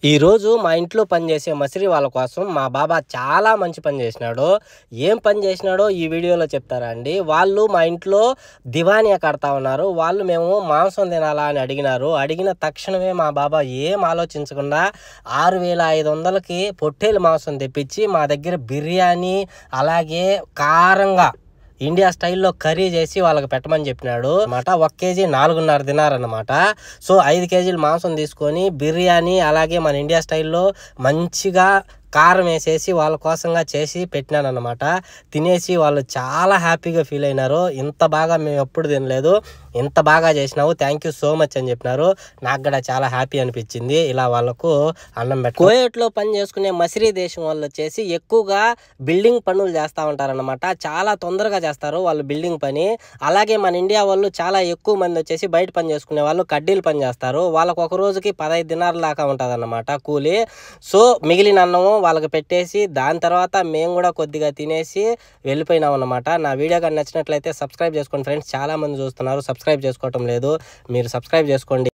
ఈరోజు మా ఇంట్లో పనిచేసే మసిరి వాళ్ళ కోసం మా బాబా చాలా మంచి పని చేసినాడు. ఏం పని చేసినాడో ఈ వీడియోలో చెప్తారా అండి. వాళ్ళు మా ఇంట్లో దివానియా కడతా ఉన్నారు. వాళ్ళు మేము మాంసం తినాలా అని అడిగినారు. అడిగిన తక్షణమే మా బాబా ఏం ఆలోచించకుండా 6,500కి పొట్టేలు మాంసం తెప్పించి మా దగ్గర బిర్యానీ అలాగే కారంగా ఇండియా స్టైల్లో కర్రీ చేసి వాళ్ళకి పెట్టమని చెప్పినాడు అన్నమాట. 1 కేజీ 4.5 తినారన్నమాట. సో 5 కేజీలు మాంసం తీసుకొని బిర్యానీ అలాగే మన ఇండియా స్టైల్లో మంచిగా కారం వేసేసి వాళ్ళ కోసంగా చేసి పెట్టినాను అన్నమాట. తినేసి వాళ్ళు చాలా హ్యాపీగా ఫీల్ అయినారు. ఇంత బాగా మేము ఎప్పుడు తినలేదు, ఇంత బాగా చేసినావు, థ్యాంక్ యూ సో మచ్ అని చెప్పినారు. నాకు కూడా చాలా హ్యాపీ అనిపించింది ఇలా వాళ్ళకు అన్నం పెట్టి. కువైట్లో పని చేసుకునే మసిరీ దేశం వాళ్ళు వచ్చేసి ఎక్కువగా బిల్డింగ్ పనులు చేస్తూ ఉంటారన్నమాట. చాలా తొందరగా చేస్తారు వాళ్ళు బిల్డింగ్ పని. అలాగే మన ఇండియా వాళ్ళు చాలా ఎక్కువ మంది వచ్చేసి బయట పని చేసుకునే వాళ్ళు కడ్డీలు పని చేస్తారు. వాళ్ళకు ఒక రోజుకి 15 దినాల దాకా ఉంటుంది అన్నమాట కూలి. సో మిగిలిన అన్నము వాళ్ళకి పెట్టేసి దాని తర్వాత మేము కూడా కొద్దిగా తినేసి వెళ్ళిపోయినాం అన్నమాట. నా వీడియో కానీ నచ్చినట్లయితే సబ్స్క్రైబ్ చేసుకోండి ఫ్రెండ్స్. చాలా మంది చూస్తున్నారు, సబ్స్క్రైబ్ చేసుకోవటం లేదు, మీరు సబ్స్క్రైబ్ చేసుకోండి.